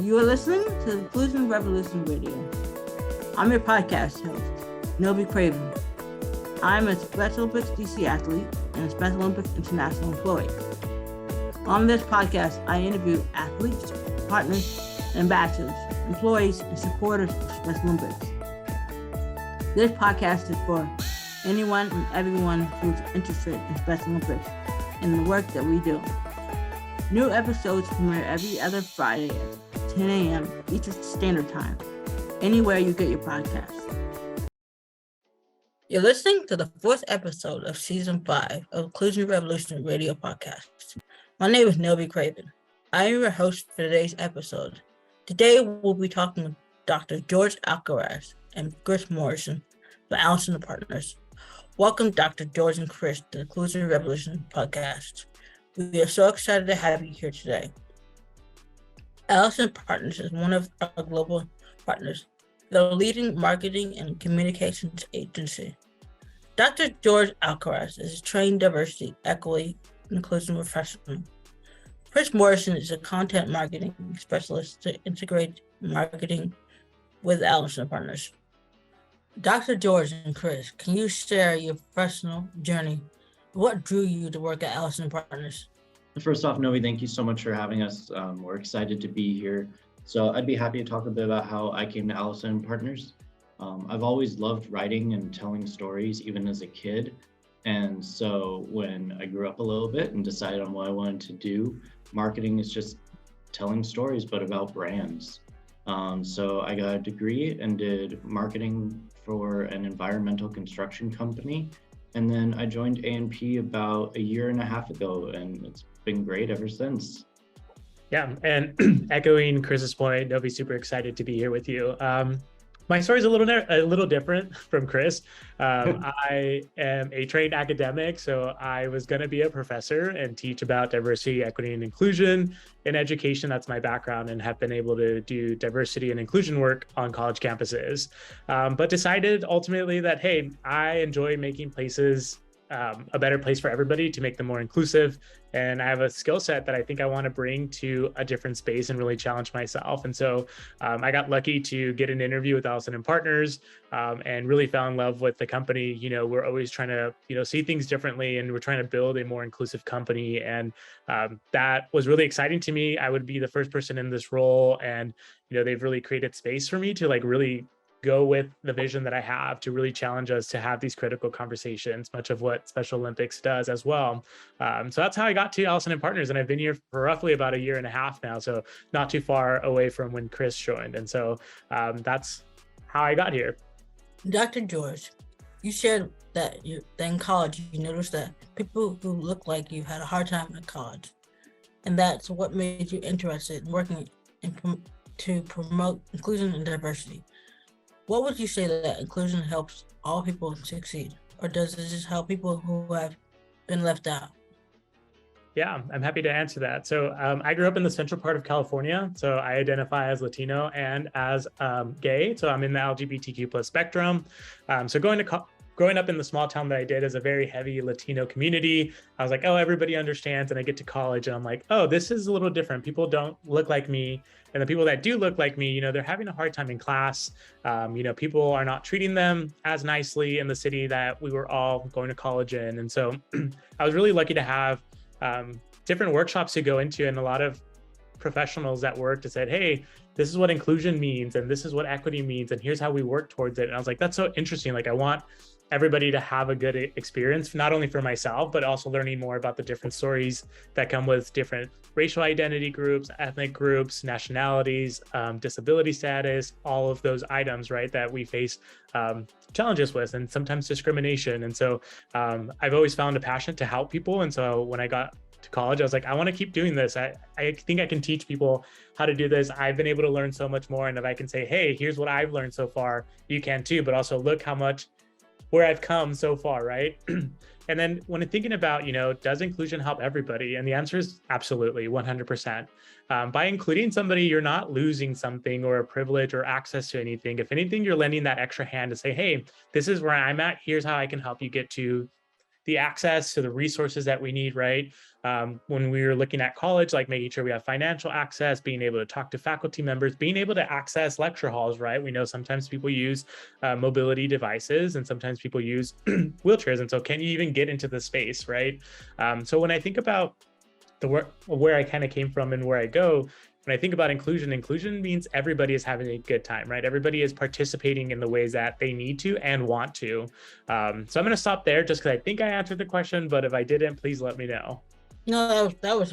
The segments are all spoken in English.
You are listening to the Inclusion Revolution Radio. I'm your podcast host, Novi Craven. I'm a Special Olympics DC athlete and a Special Olympics International employee. On this podcast, I interview athletes, partners, ambassadors, employees, and supporters of Special Olympics. This podcast is for anyone and everyone who's interested in Special Olympics and the work that we do. New episodes premiere every other Friday at 10 a.m. Eastern Standard Time, anywhere you get your podcasts. You're listening to the fourth episode of Season 5 of Inclusion Revolution Radio Podcast. My name is Novi Craven. I am your host for today's episode. Today, we'll be talking with Dr. George Alcaraz and Chris Morrison from Allison+Partners. Welcome, Dr. George and Chris, to the Inclusion Revolution Podcast. We are so excited to have you here today. Allison+Partners is one of our global partners, the leading marketing and communications agency. Dr. George Alcaraz is a trained diversity, equity, and inclusion professional. Chris Morrison is a content marketing specialist to integrate marketing with Allison+Partners. Dr. George and Chris, can you share your professional journey? What drew you to work at Allison+Partners? First off, Novi, thank you so much for having us. We're excited to be here. So I'd be happy to talk a bit about how I came to Allison+Partners. I've always loved writing and telling stories, even as a kid. And so when I grew up a little bit and decided on what I wanted to do, marketing is just telling stories, but about brands. So I got a degree and did marketing for an environmental construction company. And then I joined A&P about a year and a half ago, and it's been great ever since. Yeah, and echoing Chris's point, Novi, super excited to be here with you. My story is a little different from Chris. I am a trained academic, so I was going to be a professor and teach about diversity, equity, and inclusion in education. That's my background, and have been able to do diversity and inclusion work on college campuses. But decided ultimately that, hey, I enjoy making places a better place for everybody, to make them more inclusive. And I have a skill set that I think I want to bring to a different space and really challenge myself. And so I got lucky to get an interview with Allison+Partners and really fell in love with the company. You know, we're always trying to, see things differently, and we're trying to build a more inclusive company. And that was really exciting to me. I would be the first person in this role. And, they've really created space for me to really go with the vision that I have to really challenge us to have these critical conversations, much of what Special Olympics does as well. So that's how I got to Allison+Partners, and I've been here for roughly about a year and a half now, so not too far away from when Chris joined. And so that's how I got here. Dr. George, you shared that in college, you noticed that people who look like you had a hard time in college, and that's what made you interested in working to promote inclusion and diversity. What would you say that inclusion helps all people succeed, or does it just help people who have been left out? Yeah, I'm happy to answer that. So I grew up in the central part of California. So I identify as Latino and as gay. So I'm in the LGBTQ plus spectrum. So growing up in the small town that I did as a very heavy Latino community, I was like, oh, everybody understands. And I get to college and I'm like, oh, this is a little different. People don't look like me. And the people that do look like me, they're having a hard time in class. People are not treating them as nicely in the city that we were all going to college in. And so I was really lucky to have different workshops to go into, and a lot of professionals that worked and said, hey, this is what inclusion means, and this is what equity means, and here's how we work towards it. And I was like, that's so interesting. I want everybody to have a good experience, not only for myself, but also learning more about the different stories that come with different racial identity groups, ethnic groups, nationalities, disability status, all of those items, right, that we face challenges with, and sometimes discrimination. And so I've always found a passion to help people. And so when I got to college, I was like, I want to keep doing this. I think I can teach people how to do this. I've been able to learn so much more. And if I can say, hey, here's what I've learned so far, you can too, but also look how much where I've come so far, right? And then when I'm thinking about, does inclusion help everybody? And the answer is absolutely, 100%. By including somebody, you're not losing something or a privilege or access to anything. If anything, you're lending that extra hand to say, hey, this is where I'm at. Here's how I can help you get to the access to the resources that we need, right? when we were looking at college, like making sure we have financial access, being able to talk to faculty members, being able to access lecture halls, right? We know sometimes people use mobility devices and sometimes people use wheelchairs. And so can you even get into the space, right? So when I think about where I kind of came from and where I go, when I think about inclusion means everybody is having a good time, right? Everybody is participating in the ways that they need to and want to. So I'm going to stop there just because I think I answered the question, but if I didn't, please let me know. No, that was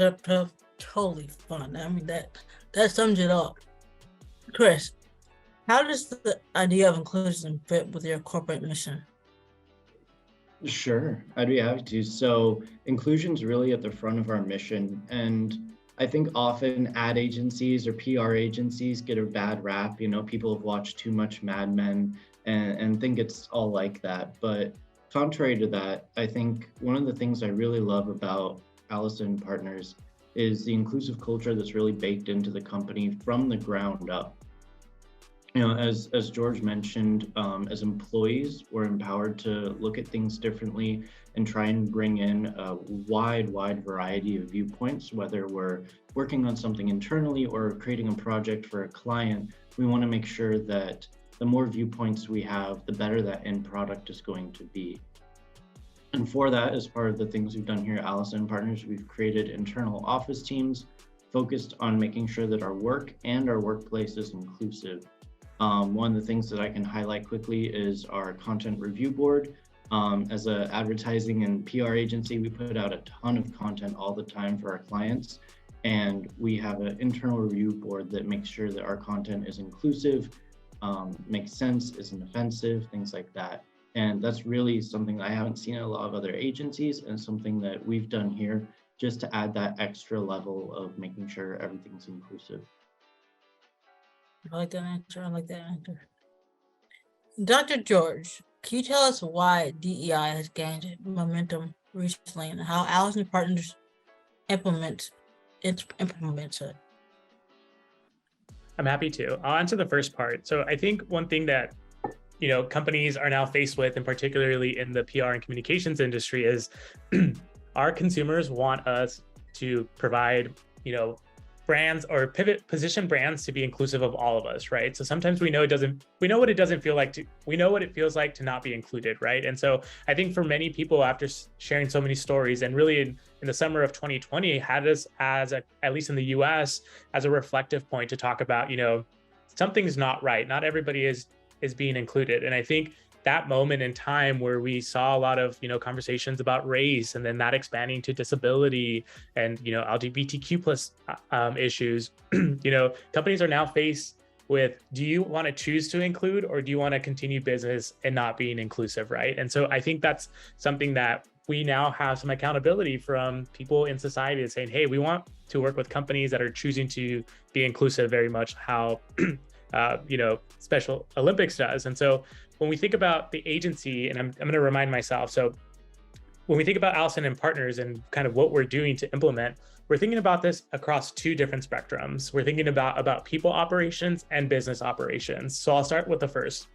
totally fun. I mean, that sums it up. Chris, how does the idea of inclusion fit with your corporate mission? Sure, I'd be happy to. So inclusion is really at the front of our mission. And I think often ad agencies or PR agencies get a bad rap. You know, people have watched too much Mad Men and think it's all like that. But contrary to that, I think one of the things I really love about Allison+Partners is the inclusive culture that's really baked into the company from the ground up. You know, as George mentioned, as employees, we're empowered to look at things differently and try and bring in a wide variety of viewpoints, whether we're working on something internally or creating a project for a client. We want to make sure that the more viewpoints we have, the better that end product is going to be. And for that, as part of the things we've done here at Allison+Partners, we've created internal office teams focused on making sure that our work and our workplace is inclusive. One of the things that I can highlight quickly is our content review board. As an advertising and PR agency, we put out a ton of content all the time for our clients. And we have an internal review board that makes sure that our content is inclusive, makes sense, isn't offensive, things like that. And that's really something that I haven't seen in a lot of other agencies and something that we've done here just to add that extra level of making sure everything's inclusive. I like that answer. Dr. George, can you tell us why DEI has gained momentum recently and how Allison+Partners implements it? I'm happy to. I'll answer the first part. So I think one thing that companies are now faced with, and particularly in the PR and communications industry, is our consumers want us to provide, brands or position brands to be inclusive of all of us, right? So sometimes we know what it feels like to not be included, right? And so I think for many people, after sharing so many stories, and really in the summer of 2020, had us at least in the US, as a reflective point to talk about, something's not right. Not everybody is being included. And I think that moment in time where we saw a lot of, conversations about race, and then that expanding to disability and, LGBTQ plus issues, companies are now faced with, do you want to choose to include, or do you want to continue business and not being inclusive, right? And so I think that's something that we now have some accountability from people in society saying, hey, we want to work with companies that are choosing to be inclusive, very much how Special Olympics does. And so when we think about the agency, and I'm going to remind myself, so when we think about Allison+Partners and kind of what we're doing to implement, we're thinking about this across two different spectrums. We're thinking about people operations and business operations. So I'll start with the first.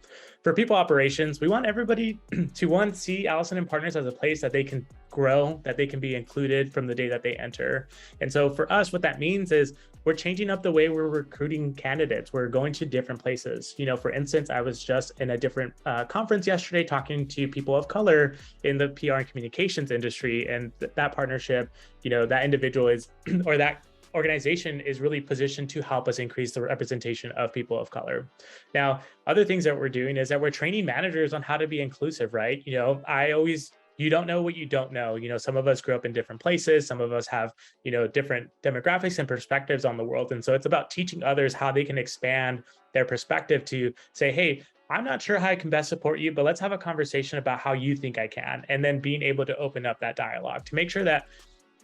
For people operations, we want everybody to see Allison+Partners as a place that they can grow, that they can be included from the day that they enter. And so for us, what that means is we're changing up the way we're recruiting candidates. We're going to different places. For instance, I was just in a different conference yesterday talking to people of color in the PR and communications industry, and that partnership, that individual is, or that organization is really positioned to help us increase the representation of people of color. Now, other things that we're doing is that we're training managers on how to be inclusive, right? You don't know what you don't know. Some of us grew up in different places. Some of us have, different demographics and perspectives on the world. And so it's about teaching others how they can expand their perspective to say, hey, I'm not sure how I can best support you, but let's have a conversation about how you think I can. And then being able to open up that dialogue to make sure that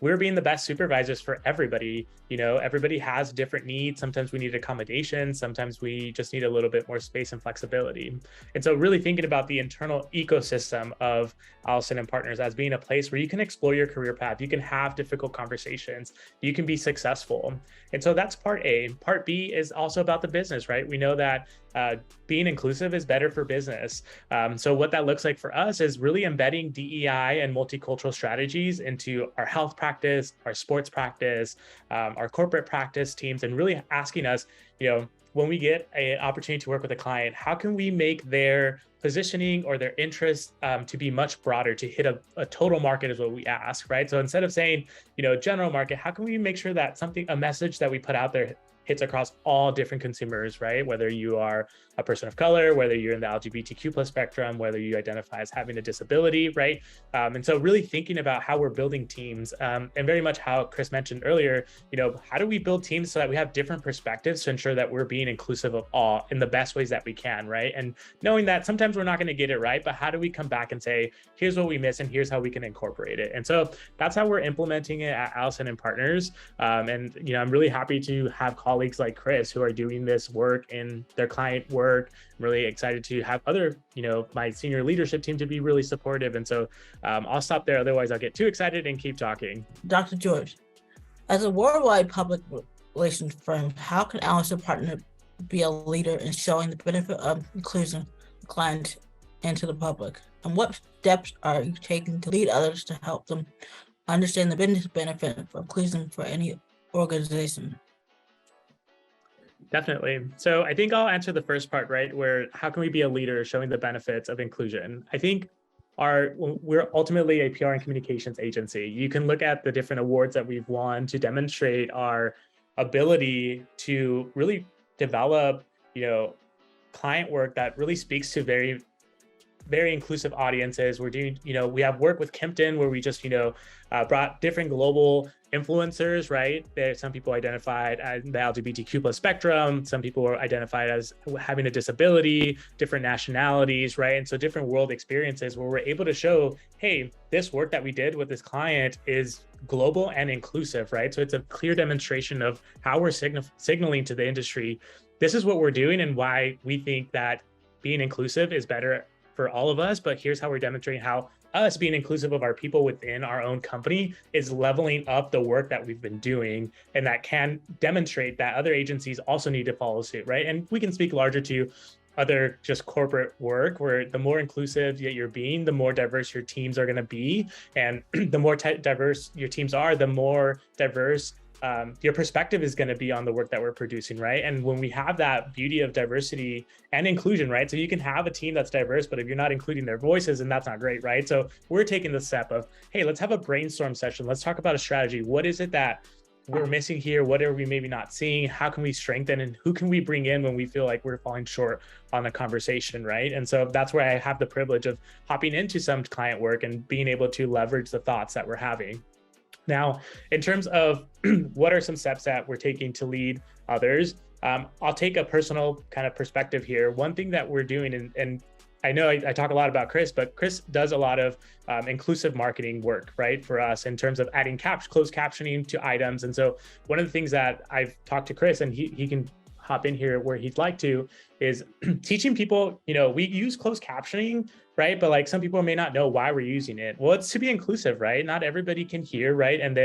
we're being the best supervisors for everybody. Everybody has different needs. Sometimes we need accommodations. Sometimes we just need a little bit more space and flexibility. And so really thinking about the internal ecosystem of Allison+Partners as being a place where you can explore your career path. You can have difficult conversations. You can be successful. And so that's part A. Part B is also about the business, right? We know that being inclusive is better for business. So what that looks like for us is really embedding DEI and multicultural strategies into our health practices, practice, our sports practice, our corporate practice teams, and really asking us, when we get an opportunity to work with a client, how can we make their positioning or their interest to be much broader, to hit a total market is what we ask, right? So instead of saying, general market, how can we make sure that a message that we put out there hits across all different consumers, right? Whether you are a person of color, whether you're in the LGBTQ plus spectrum, whether you identify as having a disability, right? And so really thinking about how we're building teams, and very much how Chris mentioned earlier, how do we build teams so that we have different perspectives to ensure that we're being inclusive of all in the best ways that we can, right? And knowing that sometimes we're not going to get it right, but how do we come back and say, here's what we miss and here's how we can incorporate it. And so that's how we're implementing it at Allison+Partners. And I'm really happy to have colleagues like Chris who are doing this work in their client work. I'm really excited to have other, my senior leadership team to be really supportive. And so I'll stop there. Otherwise, I'll get too excited and keep talking. Dr. George, as a worldwide public relations firm, how can Allison+Partners be a leader in showing the benefit of inclusion to clients and to the public? And what steps are you taking to lead others to help them understand the business benefit of inclusion for any organization? Definitely. So I think I'll answer the first part, right? Where how can we be a leader showing the benefits of inclusion? I think we're ultimately a PR and communications agency. You can look at the different awards that we've won to demonstrate our ability to really develop, client work that really speaks to very, very inclusive audiences. We're doing, we have work with Kempton where we just, brought different global influencers, right? There, some people identified as the LGBTQ plus spectrum, some people were identified as having a disability, different nationalities, right? And so different world experiences where we're able to show, hey, this work that we did with this client is global and inclusive, right? So it's a clear demonstration of how we're signaling to the industry, this is what we're doing and why we think that being inclusive is better for all of us, but here's how we're demonstrating how us being inclusive of our people within our own company is leveling up the work that we've been doing, and that can demonstrate that other agencies also need to follow suit, right? And we can speak larger to other just corporate work where the more inclusive that you're being, the more diverse your teams are going to be. And the more diverse your teams are, the more diverse your perspective is going to be on the work that we're producing, right? And when we have that beauty of diversity and inclusion, right? So you can have a team that's diverse, but if you're not including their voices, then that's not great, right? So we're taking the step of, hey, let's have a brainstorm session. Let's talk about a strategy. What is it that we're missing here? What are we maybe not seeing? How can we strengthen? And who can we bring in when we feel like we're falling short on a conversation, right? And so that's where I have the privilege of hopping into some client work and being able to leverage the thoughts that we're having. Now, in terms of what are some steps that we're taking to lead others, I'll take a personal kind of perspective here. One thing that we're doing, and I know I talk a lot about Chris, but Chris does a lot of inclusive marketing work, right, for us in terms of adding closed captioning to items. And so one of the things that I've talked to Chris, and he can hop in here where he'd like to, is teaching people, we use closed captioning, right? But like some people may not know why we're using it. Well, it's to be inclusive, right? Not everybody can hear, right? And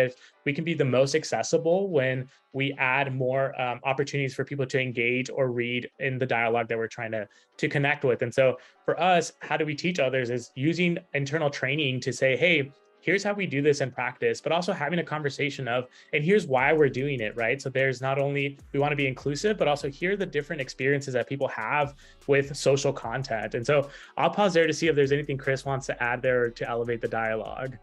we can be the most accessible when we add more opportunities for people to engage or read in the dialogue that we're trying to connect with. And so for us, how do we teach others is using internal training to say, hey, here's how we do this in practice, but also having a conversation of, and here's why we're doing it, right? So there's not only, we want to be inclusive, but also here are the different experiences that people have with social content. And so I'll pause there to see if there's anything Chris wants to add there to elevate the dialogue.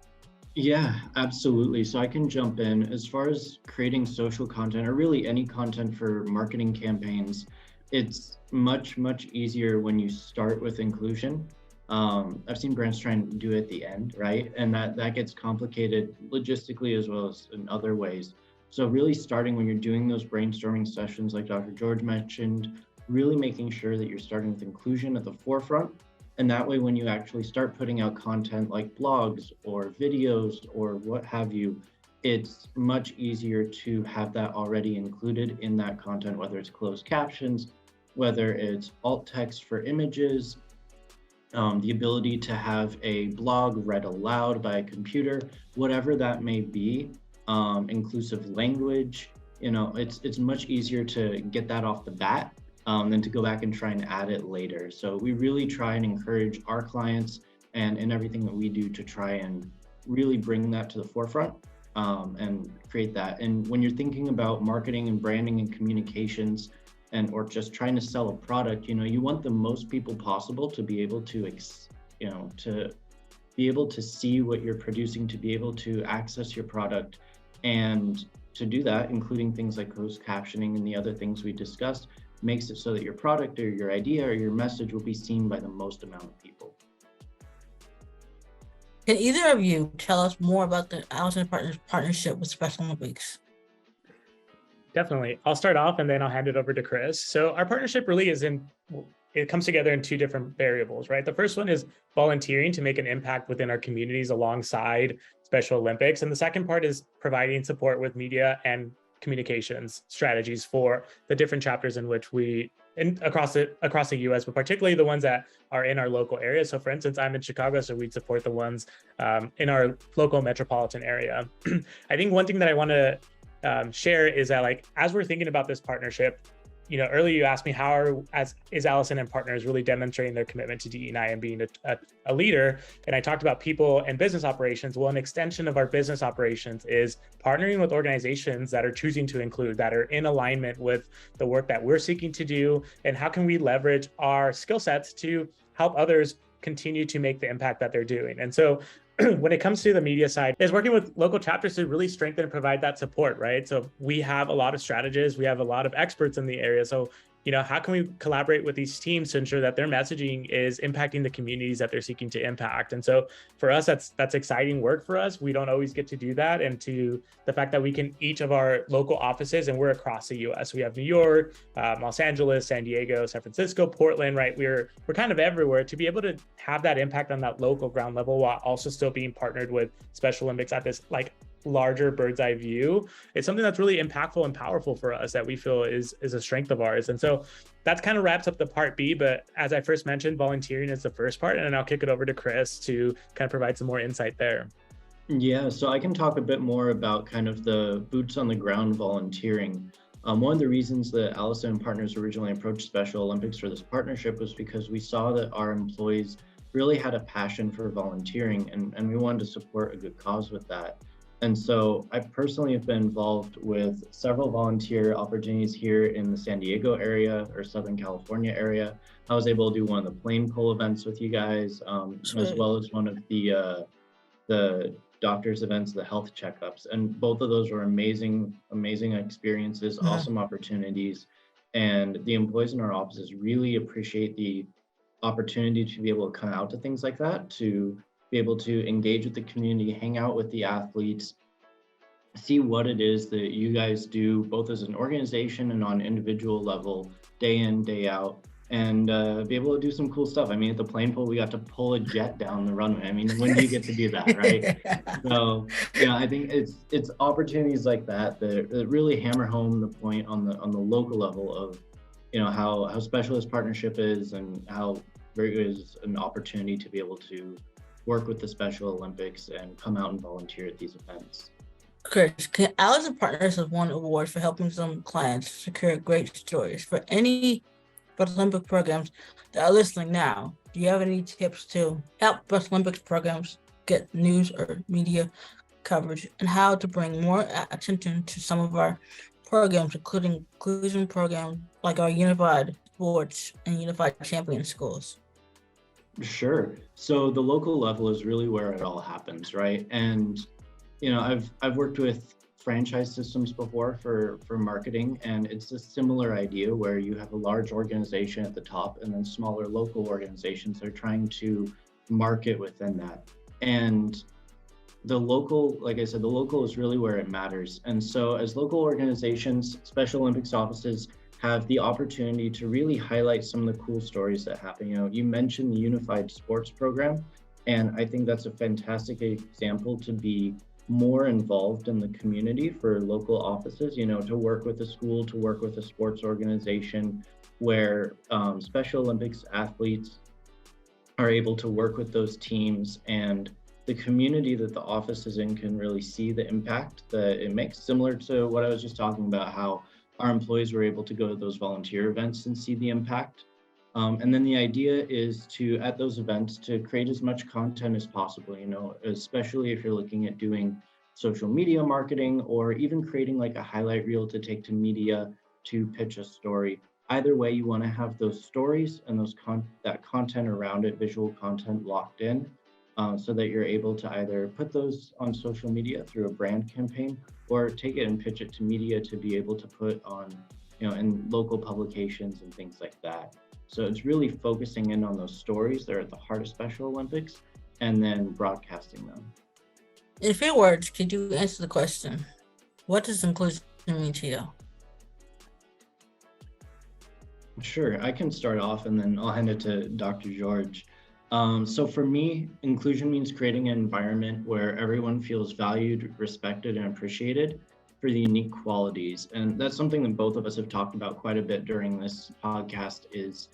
Yeah, absolutely. So I can jump in. As far as creating social content or really any content for marketing campaigns, it's much, much easier when you start with inclusion. I've seen brands try and do it at the end, right? And that gets complicated logistically as well as in other ways. So really starting when you're doing those brainstorming sessions, like Dr. George mentioned, really making sure that you're starting with inclusion at the forefront. And that way, when you actually start putting out content like blogs or videos or what have you, it's much easier to have that already included in that content, whether it's closed captions, whether it's alt text for images, the ability to have a blog read aloud by a computer, whatever that may be, inclusive language, it's much easier to get that off the bat than to go back and try and add it later. So we really try and encourage our clients and in everything that we do to try and really bring that to the forefront. and create that. And when you're thinking about marketing and branding and communications, and or just trying to sell a product, you want the most people possible to be able to, to be able to see what you're producing, to be able to access your product. And to do that, including things like closed captioning and the other things we discussed, makes it so that your product or your idea or your message will be seen by the most amount of people. Can either of you tell us more about the Allison+Partners partnership with Special Olympics? Definitely. I'll start off and then I'll hand it over to Chris. So our partnership really it comes together in two different variables, right? The first one is volunteering to make an impact within our communities alongside Special Olympics. And the second part is providing support with media and communications strategies for the different chapters in which across the US, but particularly the ones that are in our local area. So for instance, I'm in Chicago, so we'd support the ones in our local metropolitan area. I think one thing that I want to share is that, as we're thinking about this partnership, earlier you asked me is Allison+Partners really demonstrating their commitment to DE&I and being a leader? And I talked about people and business operations. Well, an extension of our business operations is partnering with organizations that are choosing to include, that are in alignment with the work that we're seeking to do, and how can we leverage our skill sets to help others continue to make the impact that they're doing. And so when it comes to the media side, is working with local chapters to really strengthen and provide that support, right? So we have a lot of strategists, we have a lot of experts in the area. So, how can we collaborate with these teams to ensure that their messaging is impacting the communities that they're seeking to impact? And so for us, that's exciting work for us. We don't always get to do that. And to the fact that we can, each of our local offices, and we're across the US, we have New York, Los Angeles, San Diego, San Francisco, Portland, right? We're kind of everywhere, to be able to have that impact on that local ground level while also still being partnered with Special Olympics at this larger bird's eye view. It's something that's really impactful and powerful for us that we feel is a strength of ours. And so that's kind of wraps up the part B. But as I first mentioned, volunteering is the first part, and then I'll kick it over to Chris to kind of provide some more insight there. Yeah, so I can talk a bit more about kind of the boots on the ground volunteering. One of the reasons that Allison+Partners originally approached Special Olympics for this partnership was because we saw that our employees really had a passion for volunteering, and we wanted to support a good cause with that. And so I personally have been involved with several volunteer opportunities here in the San Diego area or Southern California area. I was able to do one of the plane pull events with you guys, as well as one of the doctor's events, the health checkups. And both of those were amazing experiences, awesome opportunities. And the employees in our offices really appreciate the opportunity to be able to come out to things like that, to be able to engage with the community, hang out with the athletes, see what it is that you guys do, both as an organization and on individual level, day in, day out, and be able to do some cool stuff. I mean, at the plane pull, we got to pull a jet down the runway. I mean, when do you get to do that, right? So, I think it's opportunities like that that really hammer home the point on the local level of, how special this partnership is and how there is an opportunity to be able to work with the Special Olympics and come out and volunteer at these events. Chris, Allison+Partners has won awards for helping some clients secure great stories. For any Special Olympic programs that are listening now, do you have any tips to help Special Olympics programs get news or media coverage, and how to bring more attention to some of our programs, including inclusion programs like our Unified Sports and Unified Champion Schools? Sure. So the local level is really where it all happens, right? And I've worked with franchise systems before for marketing, and it's a similar idea where you have a large organization at the top and then smaller local organizations that are trying to market within that. And the local, like I said, the local is really where it matters. And so as local organizations, Special Olympics offices have the opportunity to really highlight some of the cool stories that happen. You mentioned the Unified Sports Program, and I think that's a fantastic example to be more involved in the community for local offices, to work with a school, to work with a sports organization where Special Olympics athletes are able to work with those teams, and the community that the office is in can really see the impact that it makes, similar to what I was just talking about, how our employees were able to go to those volunteer events and see the impact. And then the idea is to, at those events, to create as much content as possible, especially if you're looking at doing social media marketing, or even creating like a highlight reel to take to media to pitch a story. Either way, you want to have those stories and that content around it, visual content locked in, so that you're able to either put those on social media through a brand campaign, or take it and pitch it to media to be able to put on, in local publications and things like that. So it's really focusing in on those stories that are at the heart of Special Olympics and then broadcasting them. In a few words, could you answer the question, what does inclusion mean to you? Sure, I can start off and then I'll hand it to Dr. George. So for me, inclusion means creating an environment where everyone feels valued, respected, and appreciated for the unique qualities. And that's something that both of us have talked about quite a bit during this podcast, is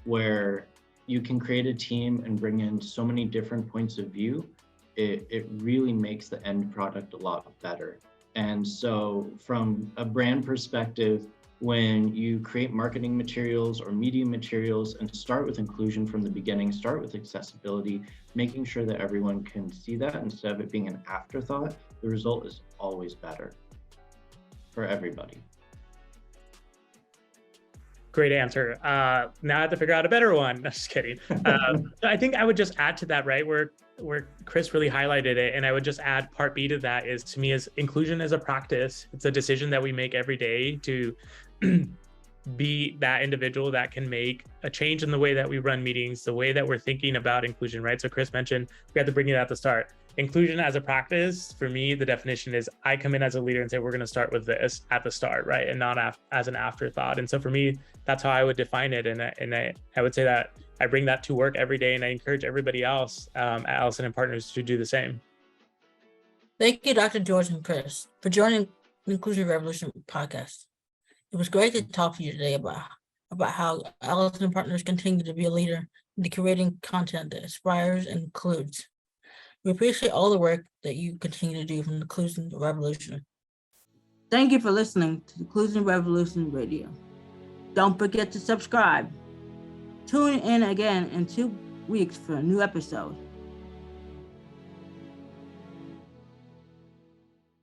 where you can create a team and bring in so many different points of view. It really makes the end product a lot better. And so from a brand perspective, when you create marketing materials or media materials and start with inclusion from the beginning, start with accessibility, making sure that everyone can see that instead of it being an afterthought, the result is always better for everybody. Great answer. Now I have to figure out a better one. No, just kidding. I think I would just add to that, right, where Chris really highlighted it, and I would just add part B to that is, to me, is inclusion is a practice. It's a decision that we make every day to be that individual that can make a change in the way that we run meetings, the way that we're thinking about inclusion, right? So Chris mentioned we have to bring it at the start. Inclusion as a practice, for me, the definition is I come in as a leader and say, we're going to start with this at the start, right? And not as an afterthought. And so for me, that's how I would define it. And I would say that I bring that to work every day, and I encourage everybody else at Allison+Partners to do the same. Thank you, Dr. George and Chris, for joining the Inclusion Revolution podcast. It was great to talk to you today about how Allison+Partners continue to be a leader in creating content that inspires and includes. We appreciate all the work that you continue to do from the Inclusion Revolution. Thank you for listening to the Inclusion Revolution Radio. Don't forget to subscribe. Tune in again in 2 weeks for a new episode.